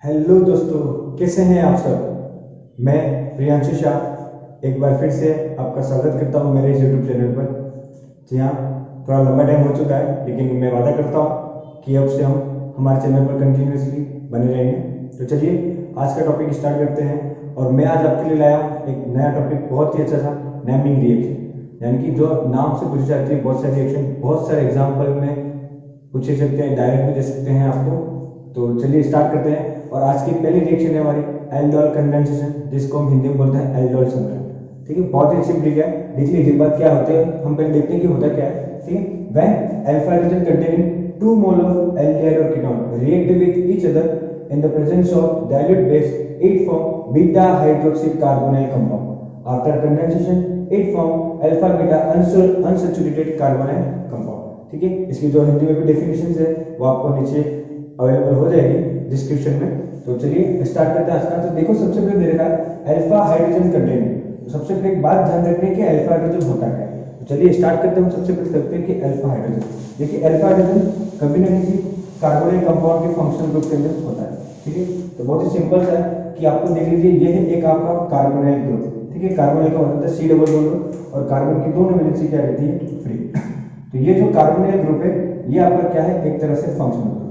Hello दोस्तों, कैसे हैं आप सब। मैं प्रियांशु शाह एक बार फिर से आपका स्वागत करता हूं मेरे इस यूट्यूब चैनल पर। जी हाँ, थोड़ा लंबा टाइम हो चुका है, लेकिन मैं वादा करता हूं कि अब से हम हमारे चैनल पर कंटिन्यूसली बने रहेंगे। तो चलिए आज का टॉपिक स्टार्ट करते हैं। और मैं आज आपके लिए लाया हूं एक नया टॉपिक, बहुत ही अच्छा था, नेमिंग रिएक्शन। यानी कि जो नाम से पूछी जाती है बहुत सारे रिएक्शन, बहुत सारे एग्जाम्पल में पूछे सकते हैं, डायरेक्ट भी दे सकते हैं आपको। तो चलिए स्टार्ट करते हैं। और आज की पहली रिएक्शन है हमारी एल्डोल कंडेंसेशन, जिसको हम हिंदी में बोलते हैं एल्डोल संकरण। ठीक है, बहुत ही अच्छी ट्रिक है। देख लीजिए बात क्या होते हैं, हम पहले देखते हैं कि होता क्या है। ठीक है, when alpha hydrogen containing two mole of aldehyde और ketone react with each other in the presence of dilute base, it form beta hydroxy carbonyl compound. After condensation it form alpha beta unsaturated carbonyl compound. ठीक है, इसकी जो हिंदी में भी definition है वो आपको नीचे अवेलेबल हो जाएगी डिस्क्रिप्शन में। तो चलिए स्टार्ट करते हैं आज का। तो देखो सबसे पहले दे रखा है अल्फा हाइड्रोजन कंटेनिंग। तो सबसे पहले एक बात ध्यान रखनी है कि अल्फा हाइड्रोजन होता क्या है। तो चलिए स्टार्ट करते हैं। हम सबसे पहले करते हैं कि अल्फा हाइड्रोजन, देखिए अल्फा हाइड्रोजन कभी ना किसी कार्बोनिक कंपाउंड के फंक्शनल ग्रुप के अंदर होता है। ठीक है, तो बहुत ही सिंपल सा है कि आपको देख लीजिए ये है एक आपका कार्बोनाइल ग्रुप। ठीक है, कार्बोनाइल का मतलब सी डबल बॉन्ड और कार्बन की दोनों वैलेंसी क्या रहती है, फ्री। तो ये जो कार्बोनाइल ग्रुप है ये आपका क्या है, एक तरह से फंक्शनल ग्रुप,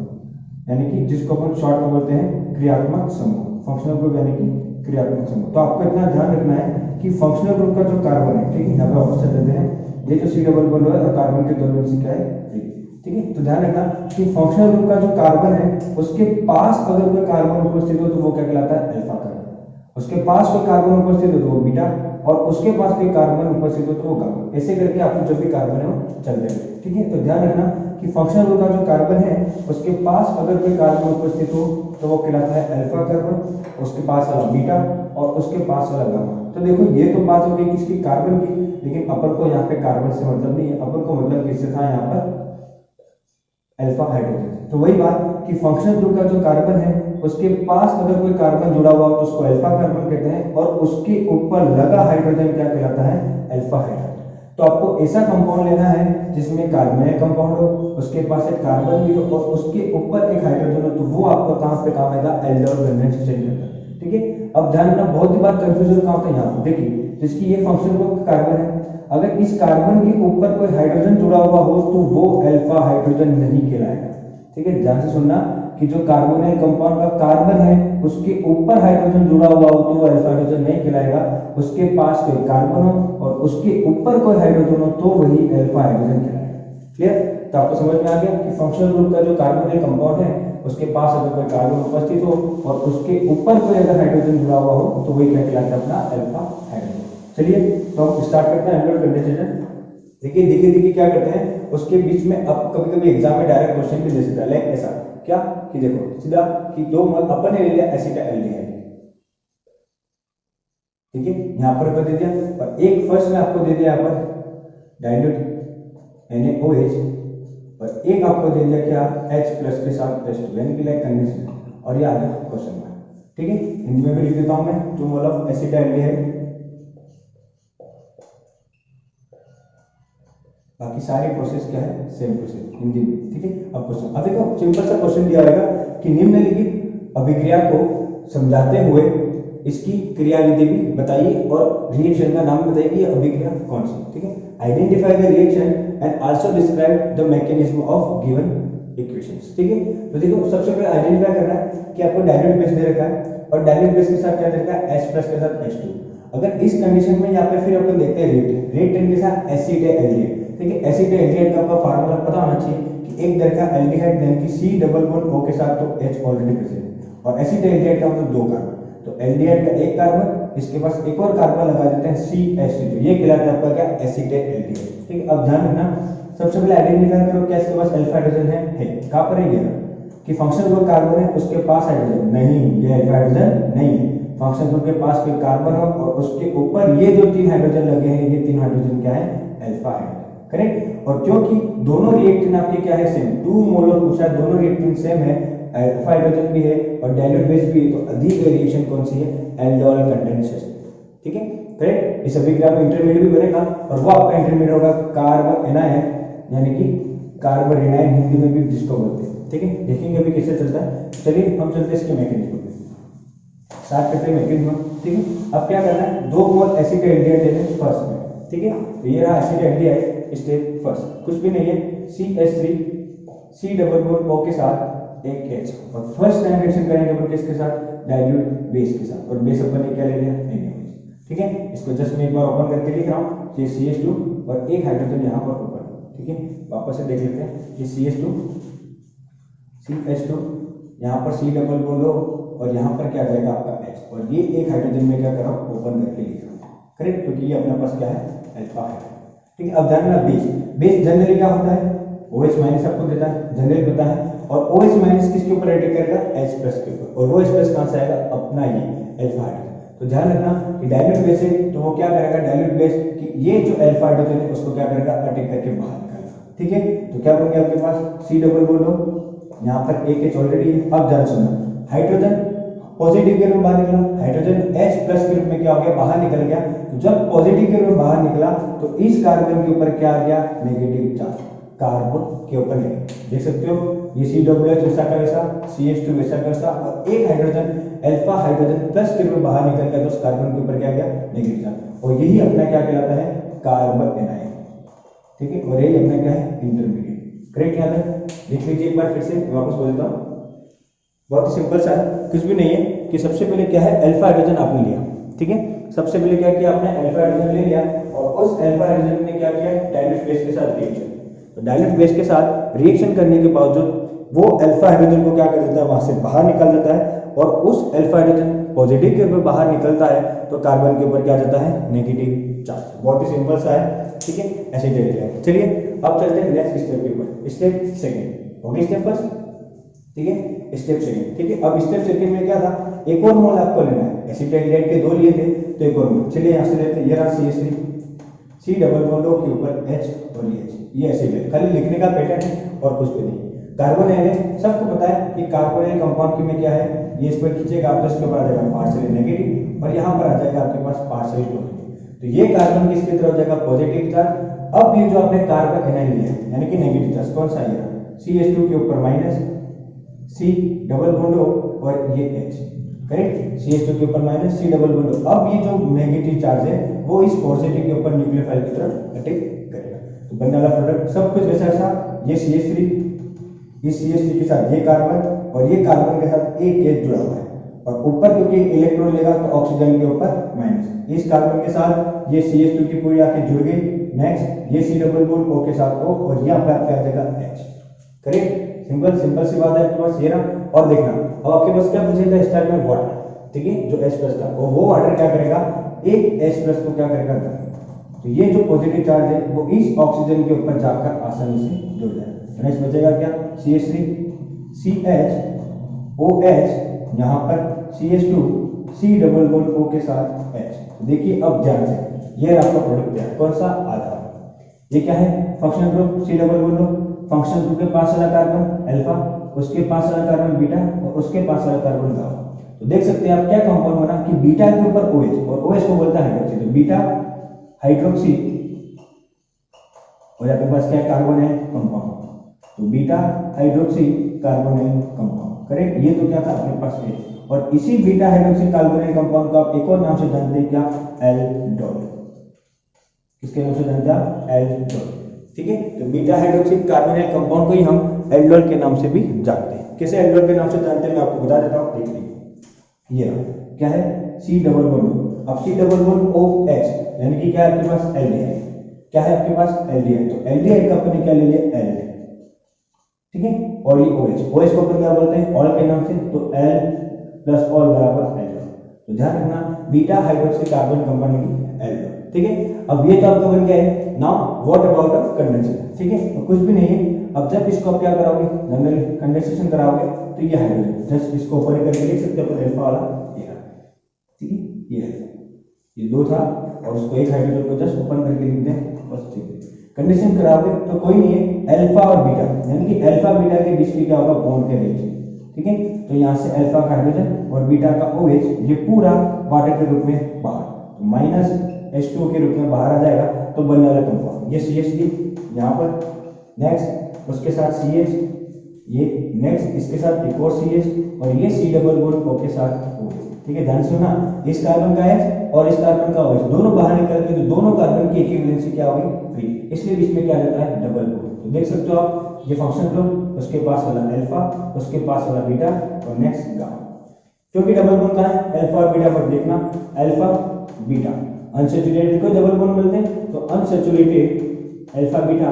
यानी कि जिसको अपन शॉर्ट में बोलते हैं क्रियात्मक समूह। फंक्शनल ग्रुप यानी कि क्रियात्मक समूह। तो आपको इतना ध्यान रखना है कि फंक्शनल ग्रुप का जो कार्बन है, ठीक है, यहाँ पे वापस चल देते हैं, ये जो सी डबल बॉन्ड है और कार्बन के दोनों में से क्या है, फ्री। ठीक है, तो ध्यान रखना कि फंक्शनल ग्रुप का जो कार्बन है उसके पास अगर कोई कार्बन उपस्थित हो तो वो क्या कहलाता है, अल्फा कार्बन। उसके पास कोई कार्बन उपस्थित हो तो वो बीटा, और उसके पास कोई कार्बन उपस्थित हो तो वो गामा। ऐसे करके आपको जो भी कार्बन है वो चलते हैं। ठीक है, तो ध्यान रखना कि फंक्शनल ग्रुप का जो कार्बन है उसके पास अगर कोई कार्बन उपस्थित हो तो वो कहलाता है अल्फा कार्बन, उसके पास वाला बीटा और उसके पास वाला गामा। तो देखो ये तो बात हो गई किसकी, कार्बन की। लेकिन अपन को यहाँ पे कार्बन से मतलब नहीं है, अपन को मतलब किससे था यहाँ पर, अल्फा हाइड्रोजन। तो वही बात कि फंक्शनल ग्रुप का जो कार्बन है उसके पास अगर कोई कार्बन जुड़ा हुआ हो तो उसको अल्फा कार्बन कहते हैं, और उसके ऊपर लगा हाइड्रोजन क्या कहलाता है, अल्फा हाइड्रोजन। तो आपको ऐसा कंपाउंड लेना है जिसमें कार्बोनिल कंपाउंड हो, उसके पास एक कार्बन भी हो और उसके ऊपर एक हाइड्रोजन हो, तो वो आपको कहां पे काम आएगा, एल्डोल कंडेंसेशन के अंदर। ठीक है, अब ध्यान रखना, बहुत ही बात कंफ्यूजन कहां होता है, यहाँ पे देखिए जिसकी ये फंक्शनल ग्रुप कार्बन है, अगर इस कार्बन के ऊपर कोई हाइड्रोजन जुड़ा हुआ हो तो वो अल्फा हाइड्रोजन नहीं कहलाएगा। ठीक है, ध्यान से सुनना कि जो कार्बोनिल कंपाउंड का कार्बन है उसके ऊपर हाइड्रोजन जुड़ा हुआ हो तो वो अल्फा हाइड्रोजन नहीं कहलाएगा। उसके पास कोई कार्बन हो और उसके ऊपर कोई हाइड्रोजन हो तो वही अल्फा हाइड्रोजन कहलाएगा। क्लियर? तो आपको समझ में आ गया कि फंक्शनल ग्रुप का जो कार्बोनिल कंपाउंड है उसके पास अगर कोई कार्बन उपस्थित हो और उसके ऊपर कोई अगर हाइड्रोजन जुड़ा हुआ हो तो वही क्या कहलाता है, अपना अल्फा हाइड्रोजन। चलिए तो हम स्टार्ट करते हैं एल्डोल कंडेंसेशन। देखिए देखिए देखिए क्या करते हैं उसके बीच में, अब कभी कभी एग्जाम में डायरेक्ट क्वेश्चन भी दे सकता है, लाइक ऐसा क्या कि देखो सीधा कि दो मोल अपन ने ले लिया एसिटाल्डिहाइड। ठीक है, यहां पर दे दिया, और एक फर्स्ट में आपको दे दिया यहाँ पर डाइल्यूट NaOH, और एक आपको दे दिया क्या, H प्लस के साथ H2, यानी कि लाइक कंडेंसेशन। और ये आ गया क्वेश्चन मार्क। ठीक है, हिंदी में भी लिख देता हूं मैं, 2 मोल ऑफ एसिटाल्डिहाइड। बाकी सारी प्रोसेस क्या है, सेम प्रोसेस हिंदी में। ठीक है, अब क्वेश्चन, अब देखो सिंपल सा क्वेश्चन दिया रहेगा कि निम्नलिखित अभिक्रिया को समझाते हुए इसकी क्रियाविधि भी बताइए और रिएक्शन का नाम बताइए कि अभिक्रिया कौन सी। ठीक है, identify the reaction and also describe the mechanism of given equations. ठीक है, तो देखो सबसे पहले आइडेंटिफाई करना है कि आपको डाइल्यूट बेस दे रखा है और डाइल्यूट बेस के साथ क्या दे रखा है, H प्लस के साथ H2। अगर इस कंडीशन में यहाँ पे फिर अपन देखते हैं रिएक्टेंट के साथ एसिटाल्डिहाइड। ठीक है, एसिटाल्डिहाइड का आपका फार्मूला पता होना चाहिए कि एक दर का एल्डिहाइड यानी कि C डबल बॉन्ड O के साथ तो H ऑलरेडी प्रेजेंट है, और एसिटाल्डिहाइड का मतलब 2 कार्बन, तो एल्डिहाइड का एक कार्बन, इसके पास एक और कार्बन लगा देते हैं CH2, ये कहलाता है आपका क्या, एसिटाल्डिहाइड। ठीक है, अब ध्यान रखना सबसे पहले आइडेंटिफाई करो क्या इसके पास अल्फा हाइड्रोजन है कहां पर है, ये कि फंक्शनल ग्रुप कार्बन है उसके पास हाइड्रोजन नहीं, ये अल्फा हाइड्रोजन नहीं है। फंक्शनल ग्रुप के पास कोई कार्बन हो और उसके ऊपर ये जो 3 हाइड्रोजन लगे हैं, ये 3 हाइड्रोजन क्या है, अल्फा हाइड्रोजन। करेक्ट, और क्योंकि दोनों रिएक्टेंट आपके क्या है, सेम 2 मोलर पूछा है, दोनों रिएक्टेंट सेम है, अल्फा हाइड्रोजन भी है और डाइल्यूट बेस भी है, तो अधिक रिएक्शन कौन सी है, एल्डोल कंडेंसेशन। ठीक है, करेक्ट। इस अभिक्रिया में इंटरमीडिएट भी बनेगा और वो आपका इंटरमीडिएट होगा कार्बन एनायन, यानी कि कार्बन एनायन हिंदी में भी जिसको बोलते हैं। ठीक है, देखेंगे अभी कैसे चलता है। चलिए हम चलते हैं इसके मैकेनिज्म पे, स्टार्ट करते हैं मैकेनिज्म। ठीक है, अब क्या करना है, 2 मोल एसिटाल्डिहाइड लेना है फर्स्ट में। ठीक है, तो ये रहा एसिटाल्डिहाइड स्टेप फर्स्ट, कुछ भी नहीं है, CH3 C double bond O के साथ एक H, और फर्स्ट टाइम रिएक्शन करेंगे अपन किसके साथ, डाइल्यूट बेस के साथ, और बेस अपन ने क्या ले लिया, NaOH। ठीक है, इसको जस्ट मैं एक बार ओपन करके लिख रहा हूँ, ये CH2 और एक हाइड्रोजन यहाँ पर ऊपर। ठीक है, वापस से देख लेते हैं, ये CH2 CH2 यहाँ पर C डबल बॉन्ड O, और यहाँ पर क्या आ जाएगा आपका H, और ये एक हाइड्रोजन में क्या कर रहा हूँ, ओपन करके लिख रहा हूँ। करेक्ट, क्योंकि ये अपने पास क्या है, अल्फा है। ठीक है, अब ध्यान रखना, बेस जनरली क्या होता है, OH माइनस आपको देता है, जनरली पता है, और OH माइनस किसके ऊपर अटैक करेगा, H प्लस के ऊपर, और वो H प्लस कहाँ से आएगा, अपना ये अल्फा हाइड्रोजन। तो ध्यान रखना कि डाइल्यूट बेस है तो वो क्या करेगा, डाइल्यूट बेस कि ये जो अल्फा हाइड्रोजन है उसको क्या करेगा, अटैक करके बाहर निकालेगा। ठीक है, तो क्या करेंगे, आपके पास C डबल बॉन्ड O, यहाँ पर एक H ऑलरेडी है। अब ध्यान सुनना, हाइड्रोजन पॉजिटिव के रूप में बाहर निकला, हाइड्रोजन H प्लस के रूप में क्या हो गया, बाहर निकल गया। तो जब पॉजिटिव के रूप में बाहर निकला तो इस कार्बन के ऊपर क्या आ गया, नेगेटिव चार्ज, कार्बन के ऊपर नेगेटिव। देख सकते हो, ये COOH वैसा का वैसा, CH2 वैसा का वैसा, और एक हाइड्रोजन अल्फा हाइड्रोजन प्लस के रूप में बाहर निकल गया, तो उस कार्बन के ऊपर क्या गया, नेगेटिव चार्ज, और यही अपना क्या कहलाता है, कार्बन एनायन। ठीक है, और यही अपना क्या है, इंटरमीडिएट। करेक्ट, याद है, देख लीजिए एक बार फिर से, वापस बोल देता हूँ, बहुत ही सिंपल सा है, कुछ भी नहीं है कि सबसे पहले क्या है, अल्फा हाइड्रोजन आपने लिया। ठीक है, सबसे पहले क्या किया आपने, अल्फा हाइड्रोजन ले लिया, और उस अल्फा हाइड्रोजन ने क्या किया, डाइल्यूट बेस के साथ रिएक्शन। तो डाइल्यूट बेस के साथ रिएक्शन करने के बावजूद वो अल्फा हाइड्रोजन को क्या कर देता है, वहां से बाहर निकाल देता है, और उस अल्फा हाइड्रोजन पॉजिटिव के ऊपर बाहर निकलता है तो कार्बन के ऊपर क्या जाता है, नेगेटिव चार्ज। बहुत ही सिंपल सा है। ठीक है, ऐसे चलिए। चलिए अब चलते हैं नेक्स्ट स्टेप के ऊपर, स्टेप सेकंड हो गई, स्टेप फर्स्ट। ठीक है, स्टेप सेकंड। ठीक है, अब स्टेप सेकंड में क्या था, एक और मोल आपको लेना है, एसिटाल्डिहाइड के 2 लिए थे तो एक और मोल। चलिए यहाँ से लेते हैं, ये रहा CH3 C double bond O के ऊपर H और ये H, ये ऐसे ले, खाली लिखने का पैटर्न है और कुछ भी नहीं। कार्बन है, सबको पता है कि कार्बोनिल कंपाउंड की में क्या है, ये इस पर खींचेगा आप तो इसके ऊपर आ जाएगा पार्शियल नेगेटिव, और यहाँ पर आ जाएगा आपके पास पार्शियल पॉजिटिव। तो ये कार्बन किसकी तरफ हो जाएगा, पॉजिटिव चार्ज। अब ये जो आपने कार्बन एनाइन लिया है यानी कि नेगेटिव चार्ज, कौन सा आएगा, CH2 के ऊपर minus C double bond O और ये H। करेक्ट, CH2 के ऊपर minus C double bond O। अब ये जो नेगेटिव चार्ज है वो इस पॉजिटिव के ऊपर न्यूक्लियोफाइल की तरफ अटैक करेगा, तो बनने वाला प्रोडक्ट सब कुछ वैसा ऐसा, ये CH3, इस CH3 के साथ ये कार्बन, और ये कार्बन के साथ एक H जुड़ा हुआ है, और ऊपर क्योंकि इलेक्ट्रॉन लेगा तो ऑक्सीजन के ऊपर माइनस, इस कार्बन के साथ ये CH2 की पूरी आके जुड़ गई। नेक्स्ट ये C डबल बॉन्ड O के साथ O, और ये आपका आ जाएगा H। करेक्ट, सिंपल सी बात है आपके पास ये रहा। और देखना, अब आपके पास क्या बचेगा स्टार्ट में, वाटर। ठीक है, जो H प्लस था, और वो वाटर क्या करेगा, एक H प्लस को क्या करेगा, तो ये जो पॉजिटिव चार्ज है वो इस ऑक्सीजन के ऊपर जाकर आसानी से जुड़ जाएगा। नेक्स्ट बचेगा क्या, CH3 CHOH, यहाँ पर CH2 C double bond O के साथ H। देखिए अब ध्यान से, ये आपका प्रोडक्ट है, कौन सा, आधार। ये क्या है, functional group C double bond O, functional group के पास वाला कार्बन अल्फा, उसके पास वाला कार्बन बीटा, और उसके पास वाला कार्बन गामा। तो देख सकते हैं आप क्या कंपाउंड बना कि बीटा के ऊपर OH, और OH को बोलता है हाइड्रोक्सी, तो बीटा हाइड्रोक्सी, और आपके पास क्या कार्बन है, कंपाउंड, तो beta hydroxy carbonyl compound. Correct, ये तो क्या था अपने पास है, और इसी बीटा हाइड्रोक्सी कार्बोनिल कंपाउंड को आप एक और नाम से जानते हैं क्या, एल्डोल। किसके नाम से जानते हैं आप, एल्डोल। ठीक है, तो बीटा हाइड्रोक्सी कार्बोनिल कंपाउंड को ही हम एल्डोल के नाम से भी जानते हैं। कैसे एल्डोल के नाम से जानते हैं मैं आपको बता देता हूँ, देखिए ये क्या है, C डबल बॉन्ड। अब C double bond O H यानी कि क्या है आपके पास, एल्डिहाइड। क्या है आपके पास, एल्डिहाइड, तो एल्डिहाइड का अपने क्या ले लिया, एल। ठीक है, और ये OH को अपन क्या बोलते हैं, ऑल के नाम से, तो L प्लस ऑल बराबर एल्डोल। तो ध्यान रखना, बीटा हाइड्रोक्सी कार्बन कंपाउंड की एल्डोल। ठीक है, अब ये तो आपका बन गया है। Now what about condensation. ठीक है, तो कुछ भी नहीं है। अब जब इसको आप क्या कराओगे, जनरली कंडेंसेशन कराओगे, तो ये हाइड्रोजन जस्ट इसको ऊपर करके लिख सकते हो अपन, अल्फा वाला ये रहा। ठीक है, ये है, ये 2 था, और उसको एक हाइड्रोजन को जस्ट ओपन करके लिख दें बस। ठीक है, कंडीशन कराओगे तो कोई नहीं है, अल्फा और बीटा यानी कि अल्फा बीटा के बीच में क्या होगा, बॉन्ड के रिलेशन। ठीक है, तो यहाँ से अल्फा का हाइड्रोजन और बीटा का OH ये पूरा वाटर के रूप में बाहर, तो माइनस H2 के रूप में बाहर आ जाएगा, तो बनने वाला कंपाउंड ये CH3 यहाँ पर। नेक्स्ट उसके साथ CH ये नेक्स्ट इसके साथ एक और CH और ये C डबल बॉन्ड O के साथ OH। ठीक है, ध्यान से सुना, इस कार्बन का H और इस कार्बन का OH दोनों बाहर निकल के तो दोनों कार्बन की इक्विवेलेंसी क्या होगी, फ्री, इसलिए बीच में क्या रहता है, डबल बॉन्ड। तो देख सकते हो आप ये फंक्शन ग्रुप, उसके पास वाला अल्फा, उसके पास वाला बीटा और नेक्स्ट गामा। क्योंकि डबल बॉन्ड का है, अल्फा और बीटा पर देखना, अल्फा बीटा अनसैचुरेटेड को डबल बॉन्ड मिलते हैं, तो अनसैचुरेटेड अल्फा बीटा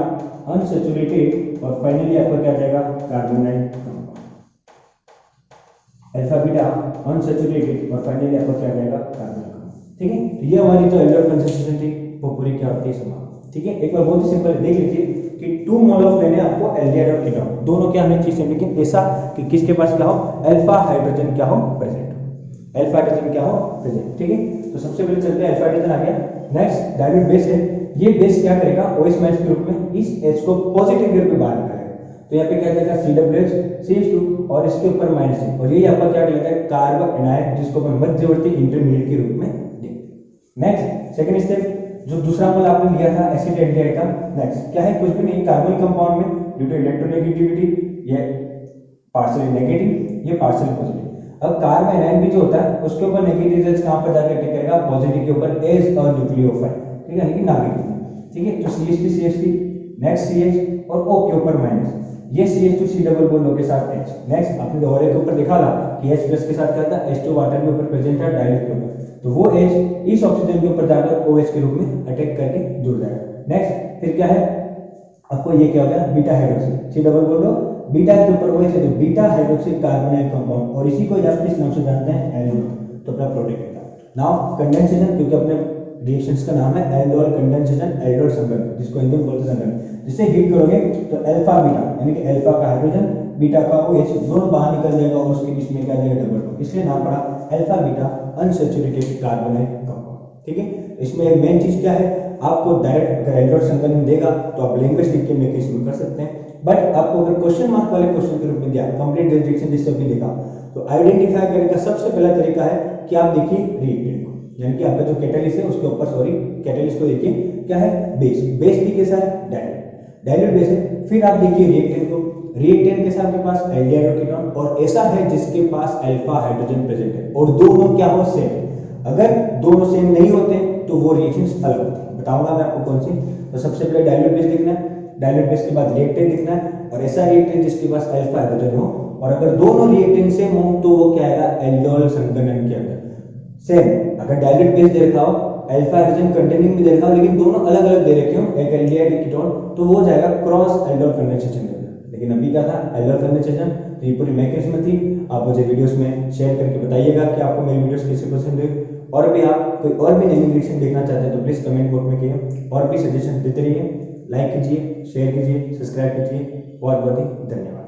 अनसैचुरेटेड और फाइनली आपका क्या जाएगा, कार्बोनाइल अल्फा बीटा अनसैचुरेटेड और फाइनली आपका क्या जाएगा, कार्बोनाइल। ठीक है, तो ये हमारी जो एल्डिहाइड कंसंट्रेशन थी वो पूरी क्या होती है, समाप्त। ठीक है, एक बार बहुत ही सिंपल देख लीजिए कि 2 मोल ऑफ लेने आपको एल्डिहाइड और कीटोन दोनों क्या हमें चीज, लेकिन ऐसा कि किसके पास क्या हो, अल्फा हाइड्रोजन क्या हो, प्रेजेंट, अल्फा हाइड्रोजन क्या हो, प्रेजेंट। ठीक है, तो सबसे पहले चलते हैं, अल्फा हाइड्रोजन आ गया। नेक्स्ट डायल्यूट बेस है, ये बेस क्या करेगा, OH माइनस के रूप में इस H को पॉजिटिव ग्रुप में बाहर निकालेगा, तो यहाँ पे क्या जाएगा, CH CH2 और इसके ऊपर माइनस है, और ये आपका क्या कहलाता है, कार्बन एनायन, जिसको अपन मध्यवर्ती इंटरमीडिएट के रूप में देखते। नेक्स्ट सेकंड स्टेप, जो दूसरा मोल आपने लिया था एसिड एल्डिहाइड का, नेक्स्ट क्या है, कुछ भी नहीं, कार्बन कंपाउंड में ड्यू टू इलेक्ट्रोनेगेटिविटी ये पार्शियली नेगेटिव, ये पार्शियली पॉजिटिव। अब कार्बन एनायन भी जो होता है उसके ऊपर नेगेटिव चार्ज कहां पर जाकर अटैक करेगा, पॉजिटिव के ऊपर, एज और न्यूक्लियोफाइल। ठीक है, लेकिन नाभिक में। ठीक है, तो CH3 नेक्स्ट CH और O के ऊपर माइनस, ये CH2 C double bond O के साथ H। नेक्स्ट आपने दोहरे के ऊपर देखा था कि H प्लस के साथ क्या था, H2 वाटर के ऊपर प्रेजेंट है डायल्यूट के ऊपर, तो वो H इस ऑक्सीजन के ऊपर जाकर OH के रूप में अटैक करके जुड़ जाएगा। नेक्स्ट फिर क्या है, आपको ये क्या हो गया, beta hydroxy, C double bond beta के ऊपर OH है तो बीटा हाइड्रोक्सी कार्बोनाइल कंपाउंड, और इसी को आप किस नाम से जानते हैं, एल्डिहाइड, तो अपना प्रोटेक्ट करता है। नाउ कंडेंसेशन, क्योंकि अपने रिएक्शंस का नाम है एल्डिहाइड कंडेंसेशन, एल्डिहाइड संघनन, जिसको हिंदी में बोलते हैं संघनन। जिसे हीट करोगे तो अल्फा बीटा यानी कि अल्फा का हाइड्रोजन, बीटा का OH दोनों बाहर निकल जाएगा और उसके बीच में क्या जाएगा, डबल बॉन्ड, इसलिए नाम पड़ा alpha beta unsaturated carbonyl compound. ठीक है, इसमें एक मेन चीज क्या है, आपको डायरेक्ट अगर एल्डिहाइड संघनन देगा तो आप लैंग्वेज लिख के मेक इसमें कर सकते हैं, बट आपको अगर क्वेश्चन मार्क वाले क्वेश्चन के रूप में दिया, कंप्लीट रिएक्शन जिससे भी देखा, तो आइडेंटिफाई करने का सबसे पहला तरीका है कि आप देखिए रिएक्टेंट को, यानी कि आपका जो कैटलिस्ट है उसके ऊपर, सॉरी कैटलिस्ट को देखिए क्या है, बेस, बेस भी कैसा है, डायल्यूट बेस है। फिर आप देखिए रिएक्टेंट को, रिएक्टेंट के साथ आपके पास एल्डिहाइड और कीटोन, और ऐसा है जिसके पास अल्फा हाइड्रोजन प्रेजेंट है और दोनों क्या हो, सेम। अगर दोनों सेम नहीं होते तो वो रिएक्शंस अलग होते हैं, बताऊंगा मैं आपको कौन सी। तो सबसे पहले डायल्यूट बेस देखना है, डायल्यूट बेस के बाद रिएक्टेंट लिखना है, और ऐसा रिएक्टेंट जिसके पास अल्फा हाइड्रोजन हो, और अगर दोनों रिएक्टेंट सेम हो तो वो क्या आएगा, एल्डिहाइड संघनन के अंदर सेम। अगर डायल्यूट बेस दे रखा हो, अल्फा हाइड्रोजन कंटेनिंग भी दे रखा हो, लेकिन दोनों अलग अलग दे रखे हो, एक एल्डिहाइड एक कीटोन, तो वो जाएगा क्रॉस एल्डिहाइड कंडेंसेशन के अंदर। लेकिन अभी क्या था, एल्डिहाइड कंडेंसेशन, तो ये पूरी मैकेनिज्म थी। आप मुझे वीडियोस में शेयर करके बताइएगा कि आपको मेरी वीडियोस कैसे पसंद हुई, और भी आप कोई और भी नई रिएक्शन देखना चाहते हैं तो प्लीज कमेंट बॉक्स में कहिए, और भी सजेशन देते रहिए। लाइक कीजिए, शेयर कीजिए, सब्सक्राइब कीजिए। बहुत बहुत ही धन्यवाद।